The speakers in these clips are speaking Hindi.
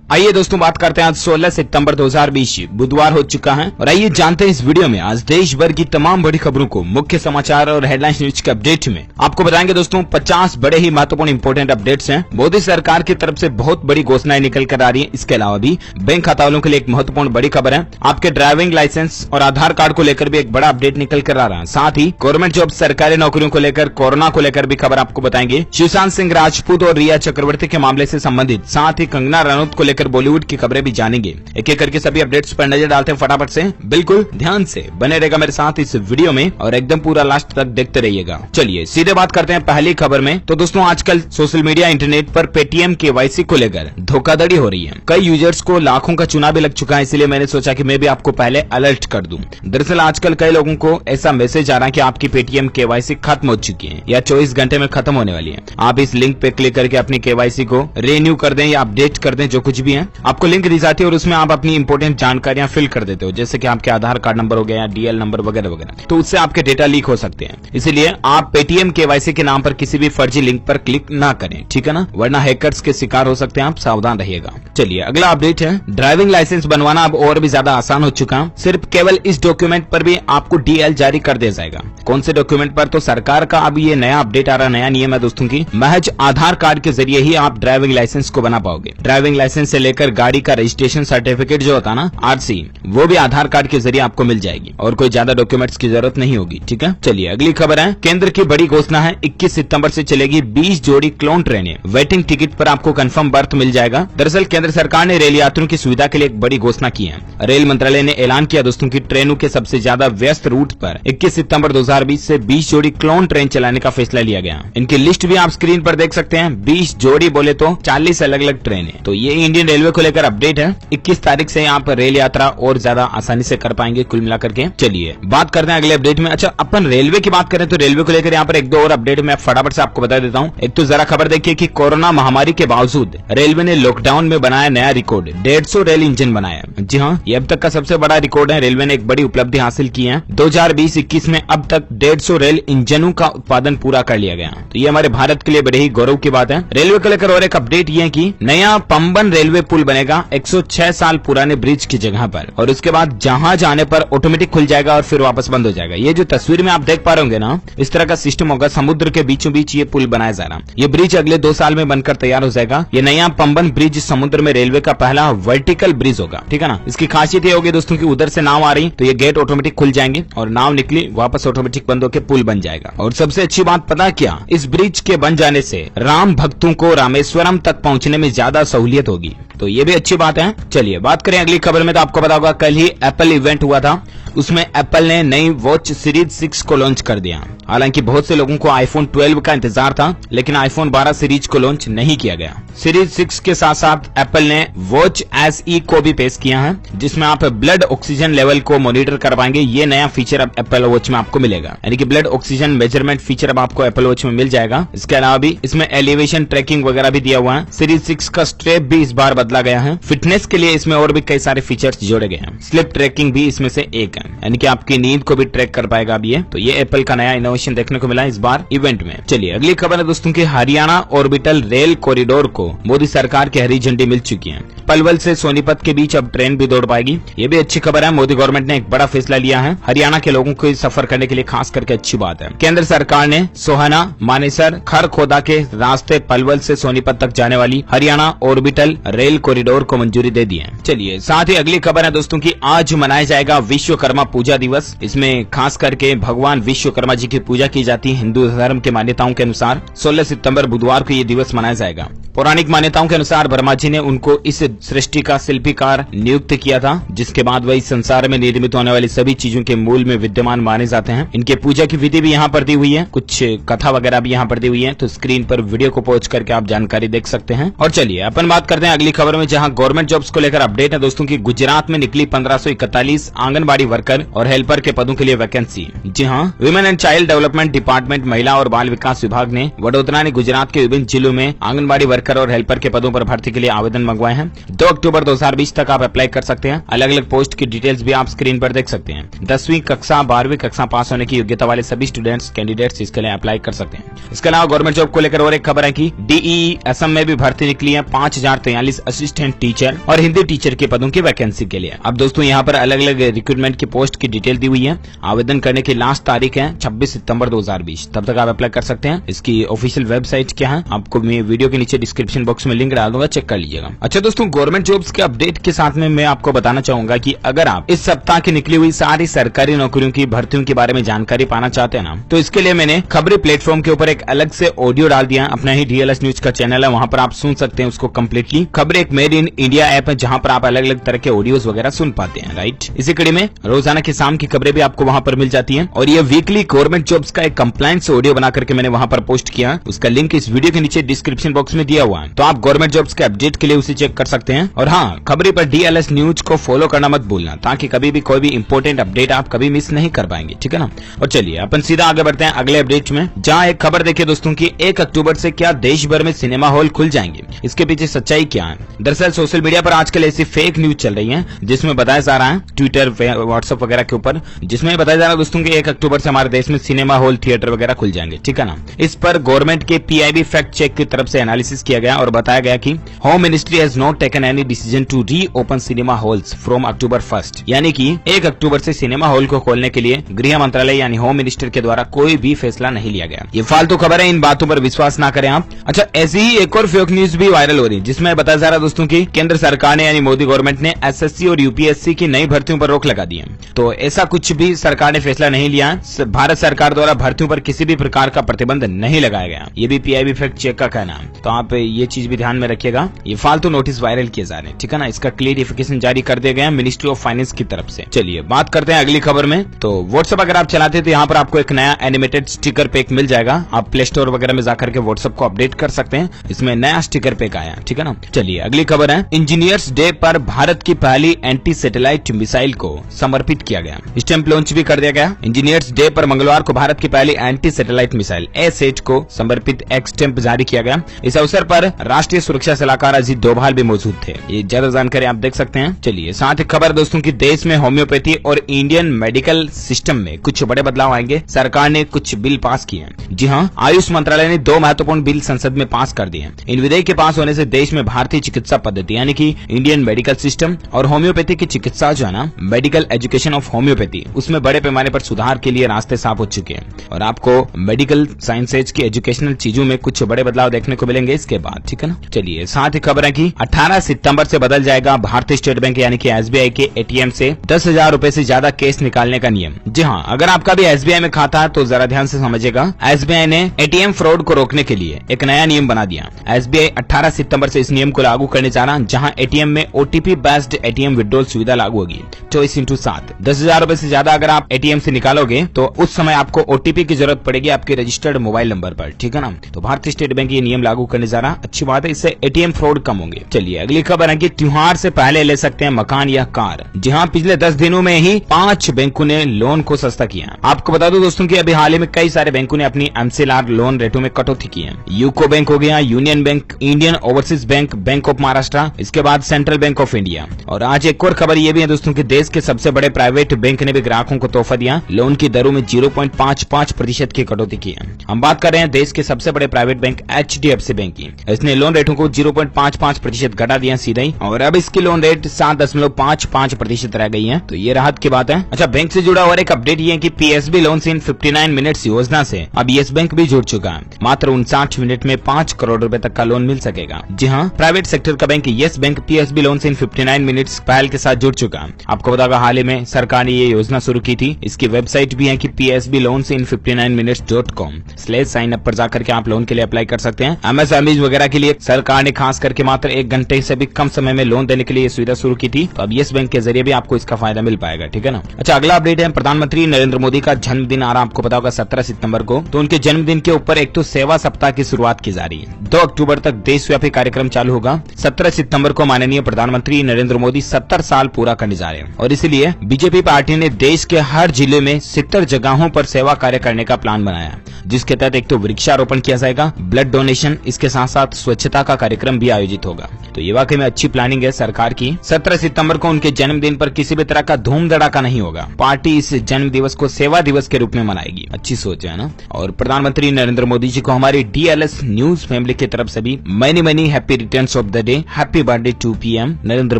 आइए दोस्तों बात करते हैं आज 16 सितंबर 2020 बुधवार हो चुका है और आइए जानते हैं इस वीडियो में आज देश भर की तमाम बड़ी खबरों को मुख्य समाचार और हेडलाइंस न्यूज के अपडेट में आपको बताएंगे। दोस्तों 50 बड़े ही महत्वपूर्ण इंपोर्टेंट अपडेट्स हैं। मोदी सरकार की तरफ से बहुत बड़ी घोषणाएं निकल कर आ रही है। इसके अलावा भी बैंक खाता वालों के लिए एक महत्वपूर्ण बड़ी खबर है। आपके ड्राइविंग लाइसेंस और आधार कार्ड को लेकर भी एक बड़ा अपडेट निकल कर आ रहा है। साथ ही गवर्नमेंट जॉब सरकारी नौकरियों को लेकर कोरोना को लेकर भी खबर आपको बताएंगे। सुशांत सिंह राजपूत और रिया चक्रवर्ती के मामले से संबंधित, साथ ही कंगना रनौत को लेकर बॉलीवुड की खबरें भी जानेंगे। एक एक करके सभी अपडेट्स पर नजर डालते हैं फटाफट से। बिल्कुल ध्यान से बने रहेगा मेरे साथ इस वीडियो में और एकदम पूरा लास्ट तक देखते रहिएगा। चलिए सीधे बात करते हैं पहली खबर में। तो दोस्तों आजकल सोशल मीडिया इंटरनेट पर पेटीएम केवाईसी को लेकर धोखाधड़ी हो रही है। कई यूजर्स को लाखों का चुना भी लग चुका है, इसलिए मैंने सोचा कि मैं भी आपको पहले अलर्ट कर दूं। दरअसल आजकल कई लोगों को ऐसा मैसेज आ रहा है कि आपकी पेटीएम केवाईसी खत्म हो चुकी है या 24 घंटे में खत्म होने वाली है। आप इस लिंक पे क्लिक करके अपनी केवाईसी को रिन्यू कर दें या अपडेट कर दें, जो कुछ भी है। आपको लिंक दी जाती है और उसमें आप अपनी इंपोर्टेंट जानकारियां फिल कर देते हो, जैसे कि आपके आधार कार्ड नंबर हो गया या डीएल नंबर वगैरह वगैरह। तो उससे आपके डेटा लीक हो सकते हैं, इसलिए आप पेटीएम केवाईसी के नाम पर किसी भी फर्जी लिंक पर क्लिक ना करें, ठीक है ना, वरना हैकर्स के शिकार हो सकते हैं। आप सावधान रहिएगा। चलिए अगला अपडेट है, ड्राइविंग लाइसेंस बनवाना अब और भी ज्यादा आसान हो चुका है। सिर्फ केवल इस डॉक्यूमेंट पर भी आपको डीएल जारी कर दिया जाएगा। कौन से डॉक्यूमेंट पर? तो सरकार का अब ये नया अपडेट आ रहा, नया नियम है दोस्तों की, महज आधार कार्ड के जरिए ही आप ड्राइविंग लाइसेंस को बना पाओगे। ड्राइविंग लाइसेंस से लेकर गाड़ी का रजिस्ट्रेशन सर्टिफिकेट जो होता है ना, आरसी, वो भी आधार कार्ड के जरिए आपको मिल जाएगी और कोई ज्यादा डॉक्यूमेंट्स की जरूरत नहीं होगी, ठीक है। चलिए अगली खबर है, केंद्र की बड़ी घोषणा है, 21 सितंबर से चलेगी 20 जोड़ी क्लोन ट्रेनें। वेटिंग टिकट पर आपको कंफर्म बर्थ मिल जाएगा। दरअसल केंद्र सरकार ने रेल यात्रियों की सुविधा के लिए एक बड़ी घोषणा की है। रेल मंत्रालय ने ऐलान किया दोस्तों की ट्रेनों के सबसे ज्यादा व्यस्त रूट पर 21 सितंबर 2020 से 20 जोड़ी क्लोन ट्रेन चलाने का फैसला लिया गया। इनकी लिस्ट भी आप स्क्रीन पर देख सकते हैं। 20 जोड़ी बोले तो 40 अलग अलग ट्रेनें। तो ये इंडियन रेलवे को लेकर अपडेट है। 21 तारीख से आप रेल यात्रा और ज्यादा आसानी से कर पाएंगे कुल मिलाकर के। चलिए बात करते हैं अगले अपडेट में। अच्छा, अपन रेलवे की बात करें तो रेलवे को लेकर यहाँ पर एक दो और अपडेट मैं फटाफट से आपको बता देता हूँ। एक तो जरा खबर देखिए कि कोरोना महामारी के बावजूद रेलवे ने लॉकडाउन में बनाया नया रिकॉर्ड, 150 रेल इंजन बनाया। जी हाँ, ये अब तक का सबसे बड़ा रिकॉर्ड है। रेलवे ने एक बड़ी उपलब्धि हासिल की है। 2020-21 में अब तक 150 रेल इंजनों का उत्पादन पूरा कर लिया गया। तो ये हमारे भारत के लिए बड़े ही गौरव की बात है। रेलवे को लेकर और एक अपडेट ये है कि नया पंबन रेलवे पुल बनेगा 106 साल पुराने ब्रिज की जगह पर, और उसके बाद जहां जाने पर ऑटोमेटिक खुल जाएगा और फिर वापस बंद हो जाएगा। ये जो तस्वीर में आप देख पा रहे होंगे ना, इस तरह का सिस्टम होगा। समुद्र के बीचों बीच ये पुल बनाया जा रहा है। ये ब्रिज अगले 2 साल में बनकर तैयार हो जाएगा। ये नया पंबन ब्रिज समुद्र में रेलवे का पहला वर्टिकल ब्रिज होगा, ठीक है ना। इसकी खासियत ये होगी दोस्तों की उधर से नाव आ रही तो ये गेट ऑटोमेटिक खुल जाएंगे और नाव निकली वापस ऑटोमेटिक बंद होकर पुल बन जाएगा। और सबसे अच्छी बात पता क्या, इस ब्रिज के बन जाने से राम भक्तों को रामेश्वरम तक पहुंचने में ज्यादा सहूलियत होगी। तो ये भी अच्छी बात है। चलिए बात करें अगली खबर में। तो आपको पता होगा कल ही एप्पल इवेंट हुआ था, उसमें एप्पल ने नई वॉच सीरीज 6 को लॉन्च कर दिया। हालांकि बहुत से लोगों को आईफोन 12 का इंतजार था, लेकिन आईफोन 12 सीरीज को लॉन्च नहीं किया गया। सीरीज 6 के साथ साथ एप्पल ने वॉच एसई को भी पेश किया है, जिसमें आप ब्लड ऑक्सीजन लेवल को मॉनिटर कर पाएंगे। ये नया फीचर अब एप्पल वॉच में आपको मिलेगा, यानी कि ब्लड ऑक्सीजन मेजरमेंट फीचर अब आपको एप्पल वॉच में मिल जाएगा। इसके अलावा भी इसमें एलिवेशन ट्रैकिंग वगैरह भी दिया हुआ है। सीरीज 6 का स्ट्रैप भी इस बार बदला गया है। फिटनेस के लिए इसमें और भी कई सारे फीचर्स जोड़े गए हैं। स्लिप ट्रैकिंग भी इसमें से एक है, यानी कि आपकी नींद को भी ट्रैक कर पाएगा अब ये। तो ये एप्पल का नया इनोवेशन देखने को मिला इस बार इवेंट में। चलिए अगली खबर है दोस्तों की, हरियाणा ऑर्बिटल रेल कॉरिडोर को मोदी सरकार की हरी झंडी मिल चुकी है। पलवल से सोनीपत के बीच अब ट्रेन भी दौड़ पाएगी। ये भी अच्छी खबर है। मोदी गवर्नमेंट ने एक बड़ा फैसला लिया है हरियाणा के लोगों को सफर करने के लिए, खास करके अच्छी बात है। केंद्र सरकार ने सोहाना, मानेसर, खरखोदा के रास्ते पलवल से सोनीपत तक जाने वाली हरियाणा ऑर्बिटल रेल कॉरिडोर को मंजूरी दे दी है। चलिए साथ ही अगली खबर है दोस्तों की, आज मनाया जाएगा विश्वकर्मा पूजा दिवस। इसमें खास करके भगवान विश्वकर्मा जी की पूजा की जाती है। हिंदू धर्म के मान्यताओं के अनुसार 16 सितंबर बुधवार को ये दिवस मनाया जाएगा। पौराणिक मान्यताओं के अनुसार ब्रह्मा जी ने उनको इस सृष्टि का शिल्पीकार नियुक्त किया था, जिसके बाद वही संसार में निर्मित होने वाली सभी चीजों के मूल में विद्यमान माने जाते हैं। इनके पूजा की विधि भी यहाँ पर दी हुई है, कुछ कथा वगैरह भी यहाँ पर दी हुई है। तो स्क्रीन पर वीडियो को पहुंच करके आप जानकारी देख सकते हैं। और चलिए अपन बात करते हैं अगली खबर में, जहाँ गवर्नमेंट जॉब्स को लेकर अपडेट है दोस्तों की। गुजरात में निकली 1541 आंगनबाड़ी वर्कर और हेल्पर के पदों के लिए वैकेंसी। जी हाँ, women and child development department महिला और बाल विकास विभाग ने वडोदरा ने गुजरात के विभिन्न जिलों में आंगनबाड़ी वर्कर और हेल्पर के पदों पर भर्ती के लिए आवेदन मंगवाए हैं। 2 अक्टूबर 2020 तक आप अप्लाई कर सकते हैं। अलग अलग पोस्ट की डिटेल्स भी आप स्क्रीन पर देख सकते हैं। 10वीं कक्षा 12वीं कक्षा पास होने की योग्यता वाले सभी स्टूडेंट्स कैंडिडेट्स इसके लिए अप्लाई कर सकते हैं। इसके अलावा गवर्नमेंट जॉब को लेकर और एक खबर है कि डीईई असम में भी भर्ती निकली है। 5043 इंग्लिश असिस्टेंट टीचर और हिंदी टीचर के पदों की वैकेंसी के लिए। अब दोस्तों यहाँ पर अलग अलग रिक्रूटमेंट की पोस्ट की डिटेल दी हुई है। आवेदन करने की लास्ट तारीख है 26 सितंबर 2020, तब तक आप अप्लाई कर सकते हैं। इसकी ऑफिशियल वेबसाइट क्या है आपको मैं वीडियो के नीचे डिस्क्रिप्शन बॉक्स में लिंक डाल दूंगा, चेक कर लीजिएगा। अच्छा दोस्तों, गवर्नमेंट जॉब्स के अपडेट के साथ में मैं आपको बताना चाहूंगा कि अगर आप इस सप्ताह की निकली हुई सारी सरकारी नौकरियों की भर्तियों के बारे में जानकारी पाना चाहते हैं ना, तो इसके लिए मैंने खबरी प्लेटफॉर्म के ऊपर एक अलग से ऑडियो डाल दिया। अपना ही DLS न्यूज का चैनल है, वहां पर आप सुन सकते हैं उसको कम्प्लीटली। खबर एक मेड इन इंडिया ऐप है जहां पर आप अलग अलग तरह के ऑडियोज वगैरह सुन पाते हैं, राइट। इसी कड़ी में रोजाना की शाम की खबरें भी आपको वहां पर मिल जाती हैं। और ये वीकली गवर्नमेंट जॉब्स का एक कंप्लायंस ऑडियो बना करके मैंने वहां पर पोस्ट किया, उसका लिंक इस वीडियो के नीचे डिस्क्रिप्शन बॉक्स में दिया हुआ है, तो आप गवर्नमेंट जॉब्स के अपडेट के लिए उसे चेक कर सकते हैं। और हाँ, खबरी पर DLS न्यूज को फॉलो करना मत भूलना, ताकि कभी भी कोई भी इंपॉर्टेंट अपडेट आप कभी मिस नहीं कर पाएंगे, ठीक है ना। और चलिए अपन सीधा आगे बढ़ते हैं अगले अपडेट में, जहां एक खबर देखिए दोस्तों की 1 अक्टूबर से क्या देश भर में सिनेमा हॉल खुल जाएंगे, इसके पीछे सच्चाई क्या है। दरअसल सोशल मीडिया पर आजकल ऐसी फेक न्यूज चल रही है जिसमें बताया जा रहा है, ट्विटर व्हाट्सएप वगैरह के ऊपर, जिसमें बताया जा रहा है दोस्तों की 1 अक्टूबर से हमारे देश में सिनेमा हॉल थिएटर वगैरह खुल जाएंगे, ठीक है ना। इस पर गवर्नमेंट के PIB फैक्ट चेक की तरफ से एनालिसिस किया गया और बताया गया कि home ministry has not taken any decision to reopen cinema halls from October 1, यानी कि 1 अक्टूबर से सिनेमा हॉल को खोलने के लिए गृह मंत्रालय यानी होम मिनिस्टर के द्वारा कोई भी फैसला नहीं लिया गया। ये फालतू खबर है, इन बातों पर विश्वास ना करें आप। अच्छा, ऐसी ही एक और फेक न्यूज भी वायरल हो रही है जिसमें बताया जा रहा है दोस्तों की केंद्र सरकार ने यानी मोदी गवर्नमेंट ने SSC और UPSC की नई भर्तियों पर रोक लगा दी है। तो ऐसा कुछ भी सरकार ने फैसला नहीं लिया है। भारत सरकार द्वारा भर्तियों पर किसी भी प्रकार का प्रतिबंध नहीं लगाया गया, ये भी PIB फैक्ट चेक का कहना है, तो आप ये चीज भी ध्यान में रखिएगा। ये फालतू नोटिस वायरल किए जा रहे हैं, ठीक है ना। इसका क्लियरिफिकेशन जारी कर दिया गया मिनिस्ट्री ऑफ फाइनेंस की तरफ से। चलिए बात करते हैं अगली खबर में। तो व्हाट्सएप अगर आप चलाते तो यहाँ पर आपको एक नया एनिमेटेड स्टिकर पैक मिल जाएगा। आप प्ले स्टोर वगैरह में जाकर के व्हाट्सएप को अपडेट कर सकते हैं, इसमें नया स्टिकर पैक आया, ठीक है ना। चलिए अगली खबर है, इंजीनियर्स डे पर भारत की पहली एंटी सैटेलाइट मिसाइल को समर्पित किया गया, स्टैंप लॉन्च भी कर दिया गया। इंजीनियर्स डे पर मंगलवार को भारत की पहली एंटी सैटेलाइट मिसाइल ASAT को समर्पित एक स्टैंप जारी किया गया। इस अवसर पर राष्ट्रीय सुरक्षा सलाहकार अजीत डोभाल भी मौजूद थे। ये ज्यादा जानकारी आप देख सकते हैं। चलिए साथ ही खबर दोस्तों की देश में होम्योपैथी और इंडियन मेडिकल सिस्टम में कुछ बड़े बदलाव आएंगे। सरकार ने कुछ बिल पास किए हैं। जी हाँ, आयुष मंत्रालय ने 2 महत्वपूर्ण बिल संसद में पास कर दिए। इन विधेयक के पास होने से देश में भारतीय चिकित्सा पद्धति यानी कि इंडियन मेडिकल सिस्टम और होम्योपैथी की चिकित्सा जो है ना, मेडिकल एजुकेशन ऑफ होम्योपैथी, उसमें बड़े पैमाने पर सुधार के लिए रास्ते साफ हो चुके हैं। और आपको मेडिकल साइंसेज की एजुकेशनल चीजों में कुछ बड़े बदलाव देखने को मिलेंगे इसके बाद, ठीक है ना। चलिए साथ ही खबर है कि 18 सितंबर से बदल जाएगा भारतीय स्टेट बैंक यानी कि SBI के ATM से 10,000 रुपए से ज्यादा कैश निकालने का नियम। जी हाँ, अगर आपका भी SBI में खाता है तो जरा ध्यान से समझिएगा। SBI ने ATM फ्रॉड को रोकने के लिए एक नया नियम बना दिया। SBI 18 सितंबर से इस नियम को लागू करने जा रहा, जहां ATM में OTP बेस्ड ATM विड्रॉल सुविधा लागू होगी 24/7। 10,000 रुपए से ज्यादा अगर आप ATM से निकालोगे तो उस समय आपको OTP की जरूरत पड़ेगी आपके रजिस्टर्ड मोबाइल नंबर पर, ठीक है ना। तो भारतीय स्टेट बैंक ये नियम लागू करने जा रहा, अच्छी बात है, इससे ATM फ्रॉड कम होंगे। चलिए अगली खबर है कि त्योहार से पहले ले सकते हैं मकान या कार। जी हाँ, पिछले 10 दिनों में ही 5 बैंकों ने लोन को सस्ता किया। आपको बता दूं दोस्तों कि अभी हाल ही में कई सारे बैंकों ने अपनी MCLR लोन रेटों में कटौती की है। यूको बैंक हो गया, union bank, Indian overseas bank, bank of Maharashtra, इसके बाद सेंट्रल बैंक ऑफ इंडिया। और आज एक और खबर ये भी है दोस्तों कि देश के सबसे बड़े प्राइवेट बैंक ने भी ग्राहकों को तोहफा दिया, लोन की दरों में 0.55% की कटौती की है। हम बात कर रहे हैं देश के सबसे बड़े प्राइवेट बैंक HDFC बैंक की। इसने लोन रेटों को 0.55% घटा दिया सीधा ही, और अब इसकी लोन रेट 7.55% रह गई है, तो ये राहत की बात है। अच्छा, बैंक से जुड़ा और एक अपडेट ये है कि PSB लोन्स इन 59 मिनट्स योजना से अब येस बैंक भी जुड़ चुका है। मात्र 59 मिनट में 5 करोड़ रुपए तक का लोन मिल सकेगा। जी हाँ, प्राइवेट सेक्टर का bank yes bank PSB loans in 59 minutes पहल के साथ जुड़ चुका है। आपको बताओगा हाल ही में सरकार ने ये योजना शुरू की थी। इसकी वेबसाइट भी है कि psbloansin59minutes.com/sign up पर जाकर के आप लोन के लिए अप्लाई कर सकते हैं। MSMEs वगैरह के लिए सरकार ने खास करके मात्र 1 घंटे से भी कम समय में लोन देने के लिए सुविधा शुरू की थी, तो अब येस बैंक के जरिए भी आपको इसका फायदा मिल पाएगा, ठीक है ना। अच्छा, अगला अपडेट है, प्रधानमंत्री नरेंद्र मोदी का जन्मदिन आ रहा, आपको पता होगा 17 सितंबर को, तो उनके जन्मदिन के ऊपर एक तो सेवा सप्ताह की शुरुआत की जा रही है। 2 अक्टूबर तक देशव्यापी कार्यक्रम चालू होगा। 17 सितंबर को माननीय प्रधानमंत्री नरेंद्र मोदी 70 साल पूरा करने जा रहे हैं, और इसलिए बीजेपी पार्टी ने देश के हर जिले में 70 जगहों पर सेवा कार्य करने का प्लान बनाया, जिसके तहत एक तो वृक्षारोपण किया जाएगा, ब्लड डोनेशन, इसके साथ साथ स्वच्छता का कार्यक्रम भी आयोजित होगा। तो ये वाकई में अच्छी प्लानिंग है सरकार की। 17 सितंबर को उनके जन्मदिन पर किसी भी तरह का धूम धड़ाका नहीं होगा। पार्टी इस जन्म दिवस को सेवा दिवस के रूप में मनाएगी। अच्छी सोच है ना। और प्रधानमंत्री नरेंद्र मोदी जी को हमारी DLS न्यूज फैमिली की तरफ से भी many happy returns of of the day, happy birthday to PM Narendra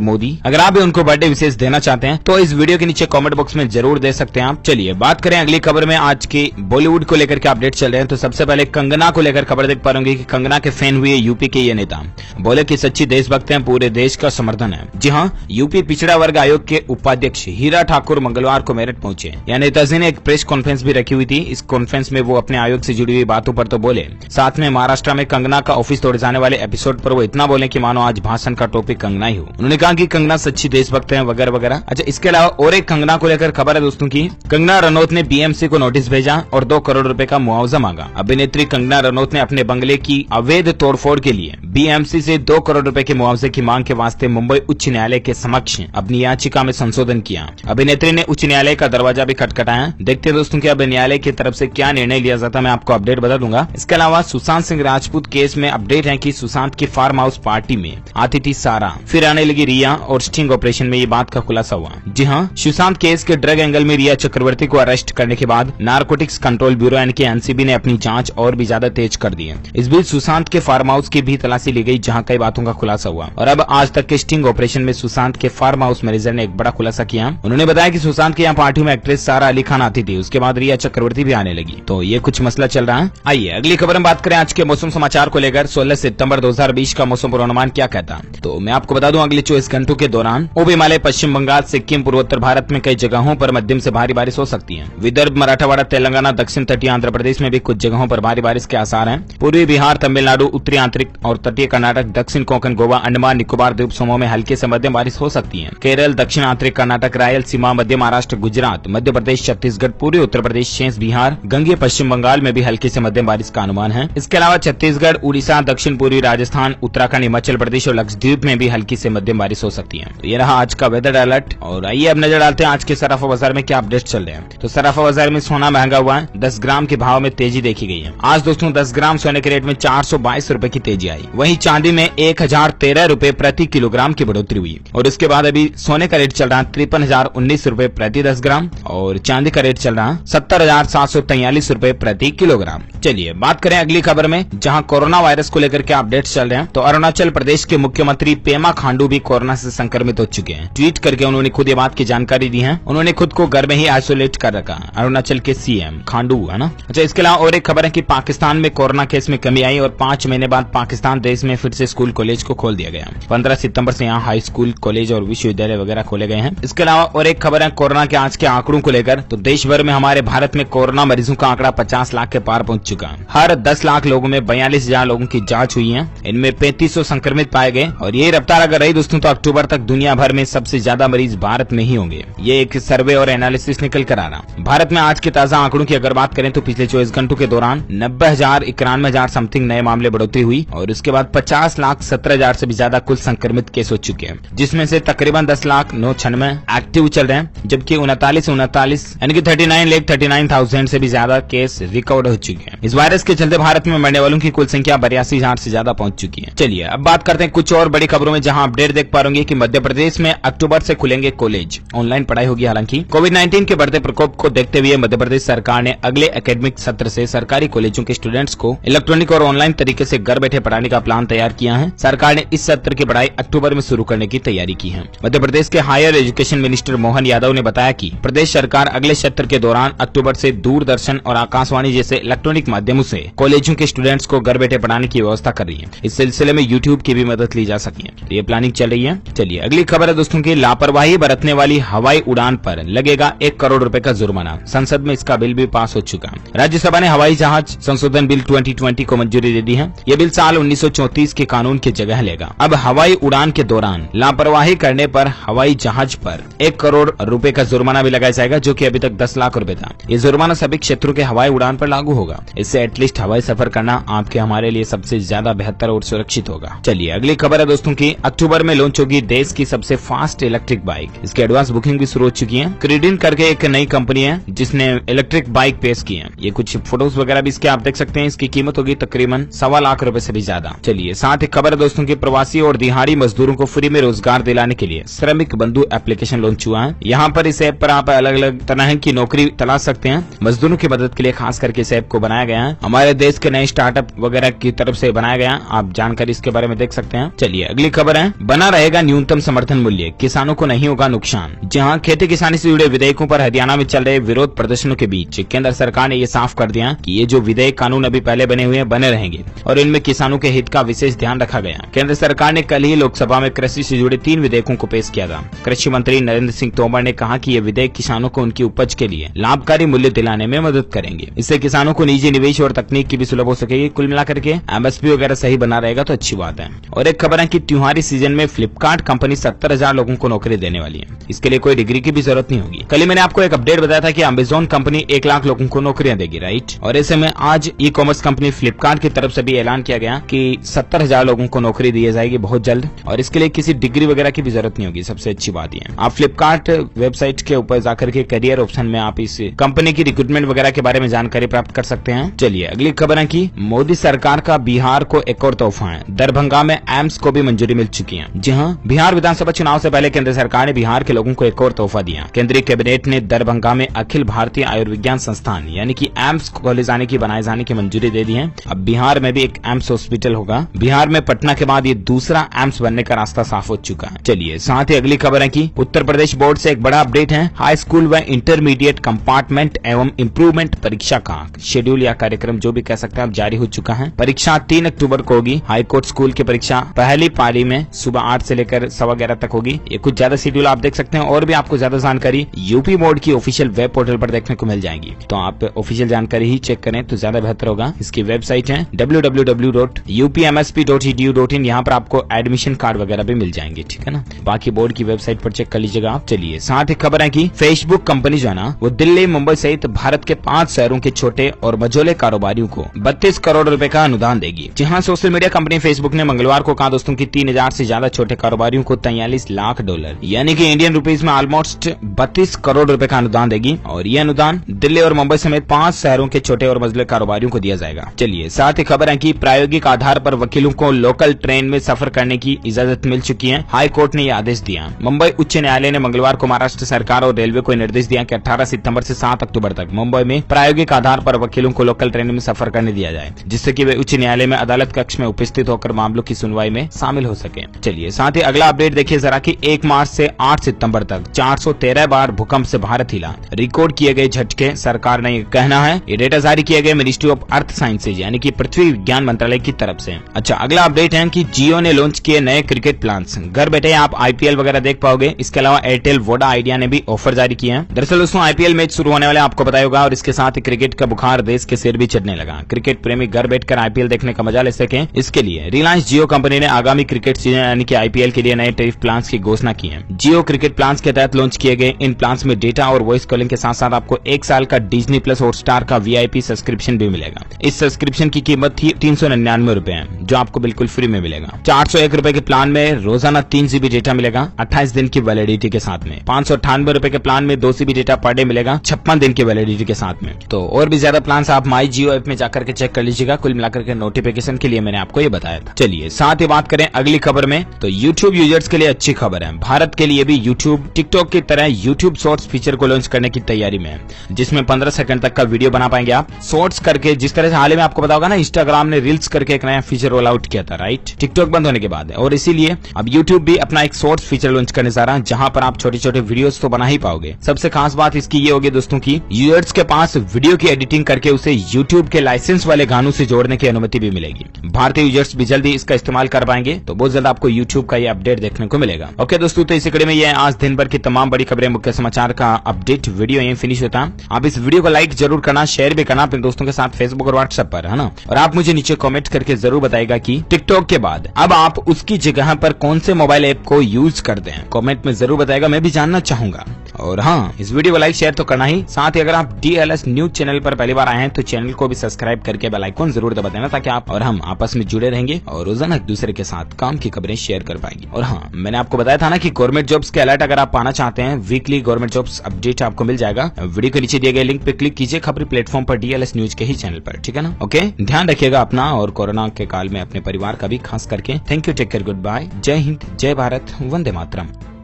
Modi. अगर आप भी उनको बर्थडे विशेष देना चाहते हैं तो इस वीडियो के नीचे कमेंट बॉक्स में जरूर दे सकते हैं आप। चलिए बात करें अगली खबर में। आज के बॉलीवुड को लेकर के अपडेट चल रहे हैं। तो सबसे पहले कंगना को लेकर खबर देख पा रहे होंगे कि कंगना के फैन हुए यूपी के ये नेता, बोले कि सच्ची देशभक्त हैं, पूरे देश का समर्थन है। जी हां, यूपी पिछड़ा वर्ग आयोग के उपाध्यक्ष हीरा ठाकुर मंगलवार को मेरठ पहुंचे। यह नेताजी ने एक प्रेस कॉन्फ्रेंस भी रखी हुई थी। इस कॉन्फ्रेंस में वो अपने आयोग से जुड़ी हुई बातों पर तो बोले, साथ में महाराष्ट्र में कंगना का ऑफिस तोड़े जाने वाले एपिसोड पर वो इतना बोले कि मानो आज भाषण का टॉपिक कंगना ही हो। उन्होंने कहा कि कंगना सच्ची देशभक्त है वगैरह वगैरह। अच्छा, इसके अलावा और एक कंगना को लेकर खबर है दोस्तों की। कंगना रनौत ने BMC को नोटिस भेजा और 2 करोड़ रुपए का मुआवजा मांगा। अभिनेत्री कंगना रनौत ने अपने बंगले की अवैध तोड़फोड़ के लिए BMC से 2 करोड़ रुपए के मुआवजे की मांग के वास्ते मुंबई उच्च न्यायालय के समक्ष अपनी याचिका में संशोधन किया। अभिनेत्री ने उच्च न्यायालय का दरवाजा भी खटखटाया। देखते हैं दोस्तों कि अब न्यायालय की तरफ से क्या निर्णय लिया जाता है, मैं आपको अपडेट बता दूंगा। इसके अलावा सुशांत सिंह राजपूत केस में अपडेट है कि सुशांत की फार्म हाउस पार्टी में आती थी सारा, फिर आने लगी रिया और स्टिंग ऑपरेशन में ये बात का खुलासा हुआ। जी हाँ, सुशांत केस के ड्रग एंगल में रिया चक्रवर्ती को अरेस्ट करने के बाद नारकोटिक्स कंट्रोल ब्यूरो यानी कि NCB ने अपनी जांच और भी ज्यादा तेज कर दी है। इस बीच सुशांत के फार्म हाउस की भी तलाशी ली गई, जहां कई बातों का खुलासा हुआ। और अब आज तक के स्टिंग ऑपरेशन में सुशांत के फार्म हाउस मैनेजर ने एक बड़ा खुलासा किया। उन्होंने बताया कि सुशांत के यहाँ पार्टी में एक्ट्रेस सारा अली खान आती थी, उसके बाद रिया चक्रवर्ती भी आने लगी। तो ये कुछ मसला चल रहा है। आइए अगली खबर में बात करें आज के मौसम समाचार को लेकर। 16 सितंबर 2020 का मौसम पूर्वानुमान क्या कहता है, तो मैं आपको बता दूं अगले 24 घंटों के दौरान उप हिमालय, पश्चिम बंगाल, सिक्किम, पूर्वोत्तर भारत में कई जगहों पर मध्यम से भारी बारिश हो सकती है। विदर्भ, मराठवाड़ा, तेलंगाना, दक्षिण तटीय आंध्र प्रदेश में भी कुछ जगहों पर भारी बारिश के आसार हैं। पूर्वी बिहार, तमिलनाडु, उत्तरी आंतरिक और तटीय कर्नाटक, दक्षिण कोंकण, गोवा, अंडमान निकोबार द्वीप समूह में हल्की से मध्यम बारिश हो सकती है। केरल, दक्षिण आंतरिक कर्नाटक, रायलसीमा, मध्य महाराष्ट्र, गुजरात, मध्य प्रदेश, छत्तीसगढ़, पूर्वी उत्तर प्रदेश, शेष बिहार, गंगे पश्चिम बंगाल में भी हल्की से मध्यम बारिश का अनुमान है। इसके अलावा छत्तीसगढ़, उड़ीसा, दक्षिण पूर्वी राजस्थान, उत्तराखंड, हिमाचल प्रदेश और लक्षद्वीप में भी हल्की से मध्यम बारिश हो सकती है। तो ये रहा आज का वेदर अलर्ट। और आइए अब नजर डालते हैं आज के सराफा बाजार में क्या अपडेट चल रहे हैं। तो सराफा बाजार में सोना महंगा हुआ है, 10 ग्राम के भाव में तेजी देखी गई है। आज दोस्तों 10 ग्राम सोने के रेट में 422 रुपए की तेजी आई। वहीं चांदी में 1013 रुपए प्रति किलोग्राम की बढ़ोतरी हुई। और उसके बाद अभी सोने का रेट चल रहा है 53,019 रुपए प्रति 10 ग्राम और चांदी का रेट चल रहा है 70,743 रुपए प्रति किलोग्राम। चलिए बात करें अगली खबर में, जहां कोरोना वायरस को लेकर के अपडेट्स चल रहे हैं। तो अरुणाचल प्रदेश के मुख्यमंत्री पेमा खांडू भी कोरोना से संक्रमित हो चुके हैं। ट्वीट करके उन्होंने खुद ये बात की जानकारी दी है। उन्होंने खुद को घर में ही आइसोलेट कर रखा। अरुणाचल के CM खांडू है ना। अच्छा, इसके अलावा और एक खबर है कि पाकिस्तान में कोरोना केस में कमी आई और 5 महीने बाद पाकिस्तान देश में फिर से स्कूल कॉलेज को खोल दिया गया। 15 सितंबर से यहाँ हाई स्कूल, कॉलेज और विश्वविद्यालय वगैरह खोले गए हैं। इसके अलावा और एक खबर है कोरोना के आज के आंकड़ों को लेकर। तो देश भर में हमारे भारत में कोरोना मरीजों का आंकड़ा 50 लाख के पार पहुंच चुका है। हर 10 लाख लोगों में 42,000 लोगों की जांच हुई है। इनमें 3500 संक्रमित पाए गए और ये रफ्तार अगर रही दोस्तों तो अक्टूबर तक दुनिया भर में सबसे ज्यादा मरीज भारत में ही होंगे। ये एक सर्वे और एनालिसिस निकल कर आ रहा। भारत में आज के ताजा आंकड़ों की अगर बात करें तो पिछले 24 घंटों के दौरान 90,091 समथिंग नए मामले बढ़ोतरी हुई और उसके बाद 50,17,000 से भी ज्यादा कुल संक्रमित केस हो चुके हैं, जिसमें से तकरीबन 10,09,96 एक्टिव चल रहे हैं, जबकि 39 यानी कि 39,39,000 से भी ज्यादा केस रिकवर हो चुके हैं। इस वायरस के चलते भारत में मरने वालों की कुल संख्या 82,000 से ज्यादा पहुंच चुकी है। चलिए अब बात करते हैं कुछ और बड़ी खबरों में, जहां अपडेट देख पा रहे कि मध्य प्रदेश में अक्टूबर से खुलेंगे कॉलेज, ऑनलाइन पढ़ाई होगी। हालांकि कोविड-19 के बढ़ते प्रकोप को देखते हुए मध्य प्रदेश सरकार ने अगले एकेडमिक सत्र से सरकारी कॉलेजों के स्टूडेंट्स को इलेक्ट्रॉनिक और ऑनलाइन तरीके से घर बैठे पढ़ाने का प्लान तैयार किया है। सरकार ने इस सत्र की पढ़ाई अक्टूबर में शुरू करने की तैयारी की है। मध्य प्रदेश के higher education minister Mohan Yadav ने बताया कि प्रदेश सरकार अगले सत्र के दौरान अक्टूबर से दूरदर्शन और आकाशवाणी जैसे इलेक्ट्रॉनिक माध्यमों से कॉलेजों के स्टूडेंट्स को घर बैठे पढ़ाने की व्यवस्था कर रही है। इस सिलसिले में यूट्यूब की भी मदद ली जा सकी है। ये प्लानिंग चल रही है। चलिए अगली खबर है दोस्तों की, लापरवाही बरतने वाली हवाई उड़ान पर लगेगा 1 करोड़ रुपए का जुर्माना। संसद में इसका बिल भी पास हो चुका है। राज्यसभा ने हवाई जहाज संशोधन बिल 2020 को मंजूरी दे दी है। ये बिल साल 1934 के कानून की जगह लेगा। अब हवाई उड़ान के दौरान लापरवाही करने पर हवाई जहाज पर 1 करोड़ रुपए का जुर्माना भी लगाया जाएगा, जो कि अभी तक 10 लाख रुपए था। ये जुर्माना सभी क्षेत्रों के हवाई उड़ान पर लागू होगा। इससे एटलीस्ट हवाई सफर करना आपके हमारे लिए सबसे ज्यादा बेहतर और सुरक्षित होगा। चलिए अगली खबर है दोस्तों की, अक्टूबर में लॉन्च होगी देश की सबसे फास्ट इलेक्ट्रिक बाइक। इसकी एडवांस बुकिंग भी शुरू हो चुकी है। क्रेडिन करके एक नई कंपनी है जिसने इलेक्ट्रिक बाइक पेश की है। ये कुछ फोटोज वगैरह भी इसके आप देख सकते हैं। इसकी कीमत होगी तकरीबन 1.25 लाख रुपए से भी ज्यादा। चलिए साथ ही खबर है दोस्तों की, प्रवासी और दिहाड़ी मजदूरों को फ्री में रोजगार दिलाने के लिए श्रमिक बंधु एप्लीकेशन लॉन्च हुआ है। यहाँ पर इस ऐप पर आप अलग अलग तरह की नौकरी तलाश सकते हैं। मजदूरों की मदद के लिए खास करके इस ऐप को बनाया गया है। हमारे देश के नए स्टार्टअप वगैरह की तरफ से बनाया गया। आप जानकारी इसके बारे में में देख सकते हैं। चलिए अगली खबर है, बना रहेगा न्यूनतम समर्थन मूल्य, किसानों को नहीं होगा नुकसान। जहां खेती किसानी से जुड़े विधेयकों पर हरियाणा में चल रहे विरोध प्रदर्शनों के बीच केंद्र सरकार ने ये साफ कर दिया कि ये जो विधेयक कानून अभी पहले बने हुए हैं बने रहेंगे और इनमें किसानों के हित का विशेष ध्यान रखा गया। केंद्र सरकार ने कल ही लोकसभा में कृषि से जुड़े 3 विधेयकों को पेश किया था। कृषि मंत्री नरेंद्र सिंह तोमर ने कहा कि ये विधेयक किसानों को उनकी उपज के लिए लाभकारी मूल्य दिलाने में मदद करेंगे। इससे किसानों को निजी निवेश और तकनीक की भी सुलभ हो सकेगी। कुल मिलाकर के एमएसपी वगैरह सही बना रहेगा तो अच्छी बात है। और एक खबर है कि त्योहारी सीजन में फ्लिपकार्ट कंपनी 70,000 लोगों को नौकरी देने वाली है। इसके लिए कोई डिग्री की भी जरूरत नहीं होगी। कल ही मैंने आपको एक अपडेट बताया था कि अमेजॉन कंपनी 1 लाख लोगों को नौकरियां देगी, राइट। और ऐसे में आज ई कॉमर्स कंपनी फ्लिपकार्ट की तरफ से भी ऐलान किया गया कि 70,000 लोगों को नौकरी दी जाएगी बहुत जल्द, और इसके लिए किसी डिग्री वगैरह की भी जरूरत नहीं होगी। सबसे अच्छी बात ये आप फ्लिपकार्ट वेबसाइट के ऊपर जाकर के करियर ऑप्शन में आप इस कंपनी की रिक्रूटमेंट वगैरह के बारे में जानकारी प्राप्त कर सकते हैं। चलिए अगली खबर है कि मोदी सरकार का बिहार को एक और तोहफा है, दरभंगा में एम्स को भी मंजूरी मिल चुकी है। जी हाँ, बिहार विधानसभा चुनाव से पहले केंद्र सरकार ने बिहार के लोगों को एक और तोहफा दिया। केंद्रीय कैबिनेट ने दरभंगा में अखिल भारतीय आयुर्विज्ञान संस्थान यानी कि एम्स खोले जाने की बनाए जाने की मंजूरी दे दी है। अब बिहार में भी एक एम्स हॉस्पिटल होगा। बिहार में पटना के बाद ये दूसरा एम्स बनने का रास्ता साफ हो चुका है। चलिए साथ ही अगली खबर है कि उत्तर प्रदेश बोर्ड से एक बड़ा अपडेट है। हाई स्कूल व इंटरमीडिएट कंपार्टमेंट एवं इम्प्रूवमेंट परीक्षा का शेड्यूल या कार्यक्रम जो भी कह सकते हैं जारी हो चुका है। परीक्षा 3 अक्टूबर को होगी। हाईकोर्ट स्कूल की परीक्षा पहली पारी में सुबह 8 से लेकर 11:15 तक होगी। ये कुछ ज्यादा शेड्यूल आप देख सकते हैं। और भी आपको ज्यादा जानकारी यूपी बोर्ड की ऑफिशियल वेब पोर्टल पर देखने को मिल जाएगी, तो आप ऑफिशियल जानकारी ही चेक करें तो ज्यादा बेहतर होगा। इसकी वेबसाइट है www.upmsp.edu.in। यहाँ पर आपको एडमिशन कार्ड वगैरह भी मिल जाएंगे, ठीक है ना। बाकी बोर्ड की वेबसाइट पर चेक कर लीजिएगा आप। चलिए साथ ही खबर है कि फेसबुक कंपनी जो है ना वो दिल्ली, मुंबई सहित भारत के 5 शहरों के छोटे और मझोले कारोबारियों को 32 करोड़ रुपए का अनुदान देगी। जहां सोशल मीडिया कंपनी फेसबुक ने मंगलवार को कहा दोस्तों की 3000 से ज्यादा छोटे कारोबारियों को $43 लाख यानी कि इंडियन रुपीज में ऑलमोस्ट 32 करोड़ रुपए का अनुदान देगी। और ये अनुदान दिल्ली और मुंबई समेत 5 शहरों के छोटे और मझोले कारोबारियों को दिया जाएगा। चलिए साथ ही खबर है कि प्रायोगिक आधार पर वकीलों को लोकल ट्रेन में सफर करने की इजाजत मिल चुकी है। हाई कोर्ट ने यह आदेश दिया। मुंबई उच्च न्यायालय ने मंगलवार को महाराष्ट्र सरकार और रेलवे को निर्देश दिया कि 18 सितंबर से 7 अक्टूबर तक मुंबई में प्रायोगिक आधार पर वकीलों को लोकल ट्रेन में सफर करने दिया जाए, जिससे कि वे उच्च न्यायालय में अदालत कक्ष में उपस्थित होकर मामलों की सुनवाई में शामिल हो सके। चलिए साथ ही अगला अपडेट देखिए जरा कि 1 मार्च से 8 सितंबर तक 413 बार भूकंप से भारत हिला। रिकॉर्ड किए गए झटके सरकार ने कहना है। ये डेटा जारी किया गया मिनिस्ट्री ऑफ अर्थ साइंसेज यानी कि पृथ्वी विज्ञान मंत्रालय की तरफ से। अच्छा अगला अपडेट है कि जियो ने लॉन्च किए नए क्रिकेट प्लान्स। घर बैठे आप आईपीएल वगैरह देख पाओगे। इसके अलावा एयरटेल, वोडा, आइडिया ने भी ऑफर जारी किए हैं। दरअसल दोस्तों आईपीएल मैच शुरू होने वाले आपको पता होगा और इसके साथ ही क्रिकेट का बुखार देश के सिर भी चढ़ने लगा। क्रिकेट प्रेमी घर बैठकर आईपीएल देखने का मजा ले सके, इसके लिए रिलायंस जियो कंपनी ने आगामी क्रिकेट सीजन यानी कि आईपीएल के लिए नए टैरिफ प्लान्स की घोषणा की है। जियो क्रिकेट प्लान्स के तहत लॉन्च किए गए इन प्लान्स में डेटा और वॉइस कॉलिंग के साथ साथ आपको 1 साल का डिज्नी प्लस हॉटस्टार का वीआईपी सब्सक्रिप्शन भी मिलेगा। इस सब्सक्रिप्शन की कीमत थी 399 रुपए है, जो आपको बिल्कुल फ्री में मिलेगा। 401 रुपए के प्लान में रोजाना 3 जीबी डेटा मिलेगा 28 दिन की वैलिडिटी के साथ में। 598 रुपए के प्लान में 2 जीबी डेटा पर डे मिलेगा 56 दिन की वैलिडिटी के साथ में। तो और भी ज्यादा प्लान आप माई जियो ऐप में जाकर के चेक कर लीजिएगा। कुल मिलाकर के नोटिफिकेशन के लिए मैंने आपको ये बताया था। चलिए साथ ही बात करें अगली खबर में, तो YouTube यूजर्स के लिए अच्छी खबर है। भारत के लिए भी YouTube टिकटॉक की तरह YouTube शॉर्ट्स फीचर को लॉन्च करने की तैयारी में है, जिसमें 15 सेकंड तक का वीडियो बना पाएंगे आप शॉर्ट्स करके। जिस तरह से हाल ही में आपको पता होगा ना इंस्टाग्राम ने रील्स करके एक नया फीचर रोल आउट किया था, राइट, टिकटॉक बंद होने के बाद। और इसीलिए अब YouTube भी अपना एक शॉर्ट्स फीचर लॉन्च करने जा रहा है, जहां पर आप छोटे छोटे वीडियोस तो बना ही पाओगे। सबसे खास बात इसकी ये होगी दोस्तों की यूजर्स के पास वीडियो की एडिटिंग करके उसे YouTube के लाइसेंस वाले गानों से जोड़ने की अनुमति भी मिलेगी। भारतीय यूजर्स भी जल्दी इसका इस्तेमाल कर पाएंगे, तो बहुत जल्द आपको YouTube का ये अपडेट देखने को मिलेगा। ओके दोस्तों, तो इसी कड़ी में ये आज दिन भर की तमाम बड़ी खबरें, मुख्य समाचार का अपडेट वीडियो यहीं फिनिश होता है। आप इस वीडियो को लाइक जरूर करना, शेयर भी करना अपने दोस्तों के साथ फेसबुक और व्हाट्सएप पर, है ना। और आप मुझे नीचे कमेंट करके जरूर बताएगा कि टिकटॉक के बाद अब आप उसकी जगह पर कौन से मोबाइल ऐप को यूज करते हैं। कमेंट में जरूर बताएगा, मैं भी जानना चाहूंगा। और हाँ, इस वीडियो को लाइक शेयर तो करना ही। साथ ही अगर आप DLS न्यूज चैनल पर पहली बार आए हैं तो चैनल को भी सब्सक्राइब करके बेल आइकन जरूर दबा देना, ताकि आप और हम आपस में जुड़े रहेंगे और रोजाना एक दूसरे के साथ काम की खबरें शेयर कर पाएंगे। और हाँ, मैंने आपको बताया था ना कि गवर्नमेंट जॉब्स के अलर्ट अगर आप पाना चाहते हैं, वीकली गवर्नमेंट जॉब्स अपडेट आपको मिल जाएगा। वीडियो के नीचे दिए गए लिंक पे क्लिक कीजिए, खबरी प्लेटफॉर्म पर DLS न्यूज के ही चैनल पर, ठीक है ना। ओके, ध्यान रखिएगा अपना और कोरोना के काल में अपने परिवार का भी खास करके। Thank you, take care, goodbye, Jai Hind, जय भारत, वंदे मातरम।